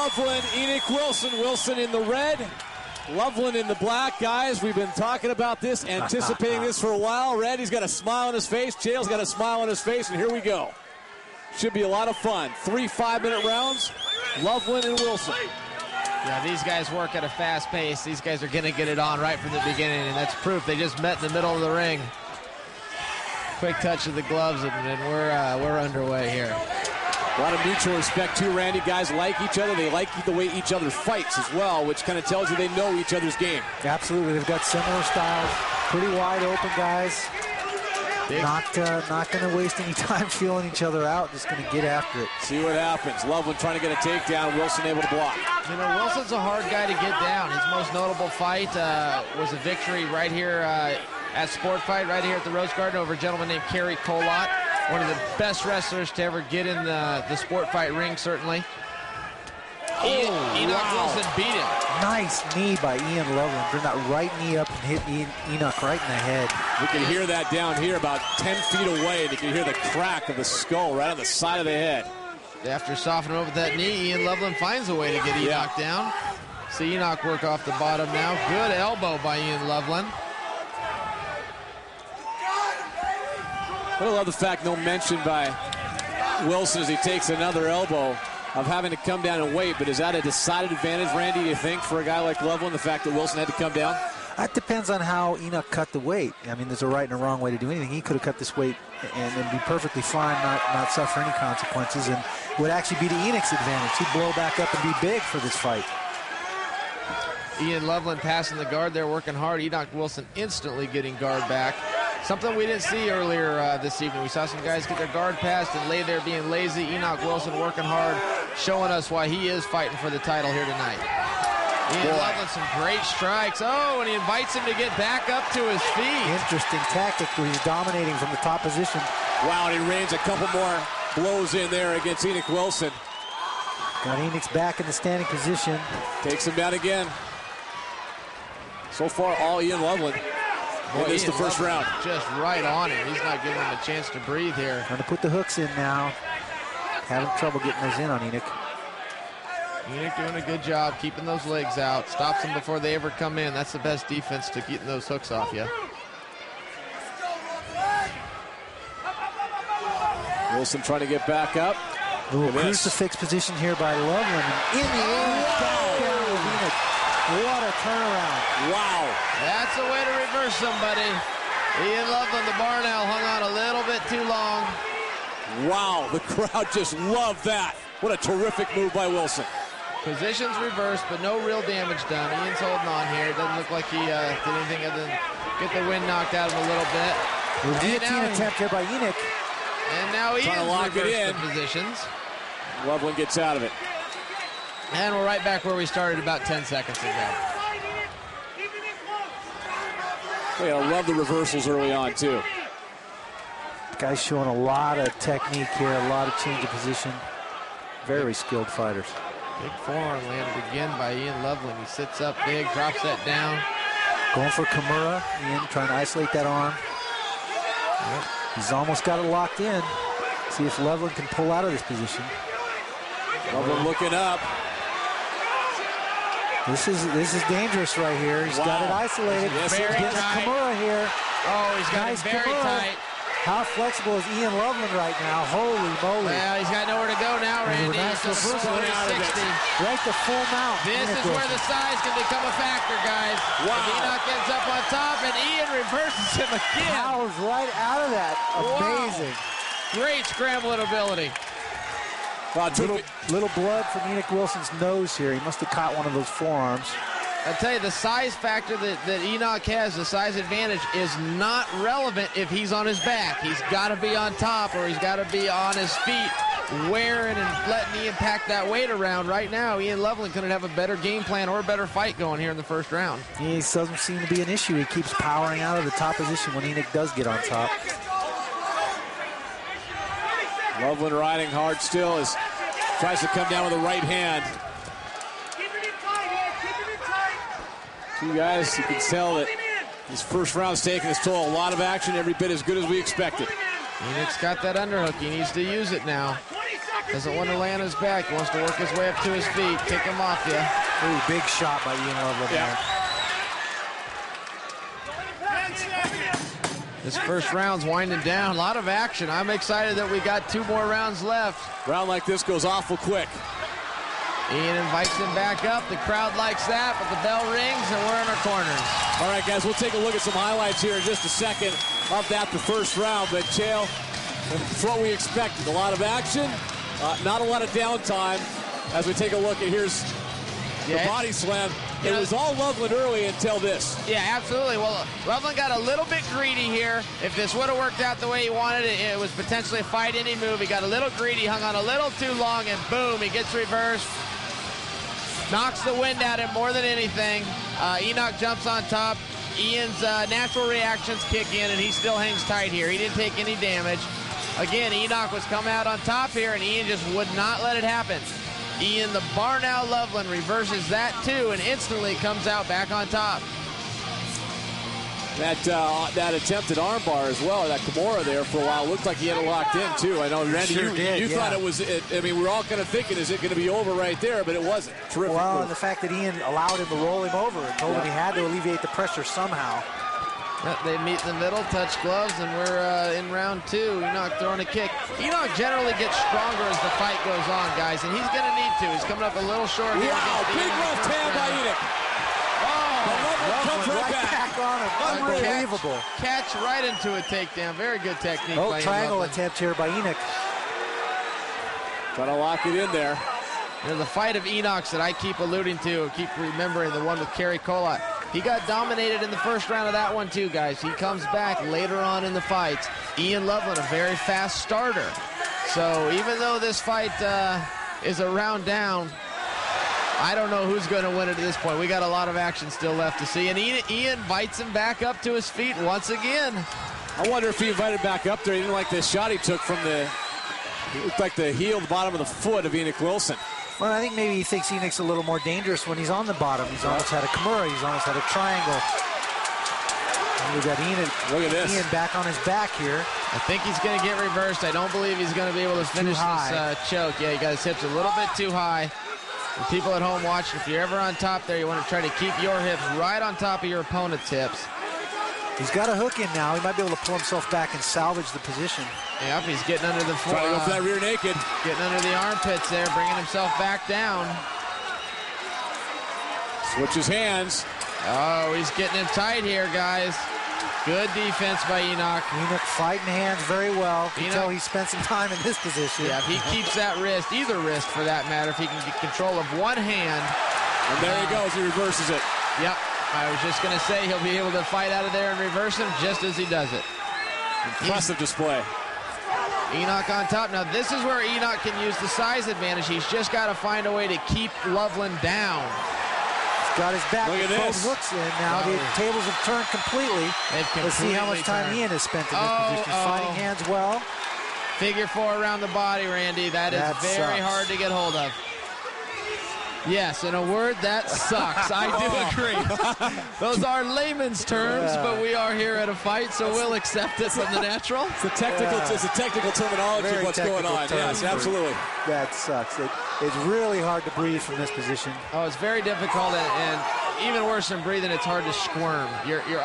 Loveland, Enoch Wilson. Wilson in the red, Loveland in the black. Guys, we've been talking about this, anticipating this for a while. Randy's got a smile on his face. Chael's got a smile on his face, and here we go. Should be a lot of fun. 3 5-minute rounds, Loveland and Wilson. Yeah, these guys work at a fast pace. These guys are going to get it on right from the beginning, and that's proof. They just met in the middle of the ring. Quick touch of the gloves, and we're underway here. A lot of mutual respect, too, Randy. Guys like each other. They like the way each other fights as well, which kind of tells you they know each other's game. Absolutely. They've got similar styles. Pretty wide open guys. Not going to waste any time feeling each other out. Just going to get after it. See what happens. Loveland trying to get a takedown. Wilson able to block. You know, Wilson's a hard guy to get down. His most notable fight was a victory right here at Sportfight, right here at the Rose Garden over a gentleman named Kerry Colott. One of the best wrestlers to ever get in the Sportfight ring, certainly. Enoch Wilson beat him. Nice knee by Ian Loveland. Bring that right knee up and hit Enoch right in the head. You can hear that down here about 10 feet away, and you can hear the crack of the skull right on the side of the head. After softening over that knee, Ian Loveland finds a way to get Enoch down. See Enoch work off the bottom now. Good elbow by Ian Loveland. I love the fact no mention by Wilson as he takes another elbow of having to come down and wait. But is that a decided advantage, Randy, do you think, for a guy like Loveland, the fact that Wilson had to come down? That depends on how Enoch cut the weight. I mean, there's a right and a wrong way to do anything. He could have cut this weight and be perfectly fine, not suffer any consequences, and would actually be to Enoch's advantage. He'd blow back up and be big for this fight. Ian Loveland passing the guard there, working hard. Enoch Wilson instantly getting guard back. Something we didn't see earlier this evening. We saw some guys get their guard passed and lay there being lazy. Enoch Wilson working hard, showing us why he is fighting for the title here tonight. Ian Loveland, some great strikes. Oh, and he invites him to get back up to his feet. Interesting tactic where he's dominating from the top position. Wow, and he rains a couple more blows in there against Enoch Wilson. Got Enoch's back in the standing position. Takes him down again. So far, all Ian Loveland. Boy, this is the first round. Just right on him. He's not giving him a chance to breathe here. Trying to put the hooks in now. Having trouble getting those in on Enoch. Enoch doing a good job keeping those legs out. Stops them before they ever come in. That's the best defense to getting those hooks off you. Wilson trying to get back up. A little crucifix position here by Loveland. In the air, down with Enoch. What a turnaround. Wow. That's a way to reverse somebody. Ian Loveland, the barn owl, hung on a little bit too long. Wow, the crowd just loved that. What a terrific move by Wilson. Positions reversed, but no real damage done. Ian's holding on here. It doesn't look like he did anything other than get the wind knocked out of him a little bit. Guillotine attempt here by Enoch. And now Ian's reversed the positions. Loveland gets out of it. And we're right back where we started about 10 seconds ago. I love the reversals early on, too. Guy's showing a lot of technique here, a lot of change of position. Very skilled fighters. Big forearm landed again by Ian Loveland. He sits up big, drops that down. Going for Kimura. Ian trying to isolate that arm. Yep. He's almost got it locked in. See if Loveland can pull out of this position. Loveland looking up. This is dangerous right here. He's got it isolated. Yes, he's getting Kimura here. Oh, he's got it very tight. How flexible is Ian Loveland right now? Holy moly. Well, he's got nowhere to go now, Randy. It's a 40-60. Right to full mount. This is where the size can become a factor, guys. Wow. Enoch ends up on top, and Ian reverses him again. Powers right out of that. Amazing. Wow. Great scrambling ability. Little blood from Enoch Wilson's nose here. He must have caught one of those forearms. I'll tell you, the size factor that Enoch has, the size advantage, is not relevant if he's on his back. He's got to be on top, or he's got to be on his feet, wearing and letting Ian pack that weight around. Right now, Ian Loveland couldn't have a better game plan or a better fight going here in the first round. He doesn't seem to be an issue. He keeps powering out of the top position when Enoch does get on top. Loveland riding hard still as tries to come down with the right hand. Two guys, you can tell that his first round's taking his toll. A lot of action, every bit as good as we expected. Enoch's got that underhook. He needs to use it now. Doesn't want to lay on his back. He wants to work his way up to his feet. Kick him off you. Ooh, big shot by Ian Loveland there. This first round's winding down. A lot of action. I'm excited that we got 2 more rounds left. Round like this goes awful quick. Ian invites him back up. The crowd likes that, but the bell rings and we're in our corners. All right, guys, we'll take a look at some highlights here in just a second of that, the first round. But, Chael, it's what we expected. A lot of action, not a lot of downtime. As we take a look at here's the body slam. It was all Loveland early until this. Yeah, absolutely. Well, Loveland got a little bit greedy here. If this would have worked out the way he wanted it, it was potentially a fight any move. He got a little greedy, hung on a little too long, and boom, he gets reversed. Knocks the wind at him more than anything. Enoch jumps on top. Ian's natural reactions kick in, and he still hangs tight here. He didn't take any damage. Again, Enoch was coming out on top here, and Ian just would not let it happen. Ian, the Barnow Loveland, reverses that too, and instantly comes out back on top. That attempted armbar as well, that Kimura there for a while, looked like he had it locked in too. I know, Randy, you thought it was, I mean, we were all kind of thinking, is it going to be over right there? But it wasn't. Terrific well, move. And the fact that Ian allowed him to roll him over and told him he had to alleviate the pressure somehow. They meet in the middle, touch gloves, and we're in round 2. Enoch throwing a kick. Enoch generally gets stronger as the fight goes on, guys, and he's going to need to. He's coming up a little short here. Wow, big left hand by Enoch. Loveland comes right back on him. Unbelievable. Catch right into a takedown. Very good technique. Oh, triangle attempt here by Enoch. Trying to lock it in there. You know, the fight of Enoch's that I keep alluding to, keep remembering, the one with Kerry Kolat. He got dominated in the first round of that one too, guys. He comes back later on in the fights. Ian Loveland, a very fast starter. So even though this fight is a round down, I don't know who's going to win it at this point. We got a lot of action still left to see. And Ian invites him back up to his feet once again. I wonder if he invited back up there. He didn't like the shot he took from it looked like the heel, the bottom of the foot of Enoch Wilson. Well, I think maybe he thinks Enoch's a little more dangerous when he's on the bottom. He's almost had a Kimura. He's almost had a triangle. And we got Ian, look at this. Ian back on his back here. I think he's going to get reversed. I don't believe he's going to be able to finish this choke. Yeah, he got his hips a little bit too high. The people at home watching, if you're ever on top there, you want to try to keep your hips right on top of your opponent's hips. He's got a hook in now. He might be able to pull himself back and salvage the position. Yep, he's getting under the trying to go for that rear naked. Getting under the armpits there, bringing himself back down. Switches hands. Oh, he's getting him tight here, guys. Good defense by Enoch. Enoch fighting hands very well. You can tell he spent some time in this position. Yeah, if he keeps that wrist, either wrist for that matter, if he can get control of one hand. And there he goes, he reverses it. Yep, I was just going to say he'll be able to fight out of there and reverse him just as he does it. Impressive display. Enoch on top. Now, this is where Enoch can use the size advantage. He's just got to find a way to keep Loveland down. He's got his back with both hooks in. Now the tables have turned completely. Let's see how much time Ian has spent in this position. He's fighting hands well. Figure 4 around the body, Randy. That is very hard to get hold of. Yes, in a word, that sucks. I do agree. Those are layman's terms, but we are here at a fight, so we'll accept it from the natural. It's a technical terminology of what's going on. Yes, absolutely. That sucks. It's really hard to breathe from this position. Oh, it's very difficult, and even worse than breathing, it's hard to squirm. You're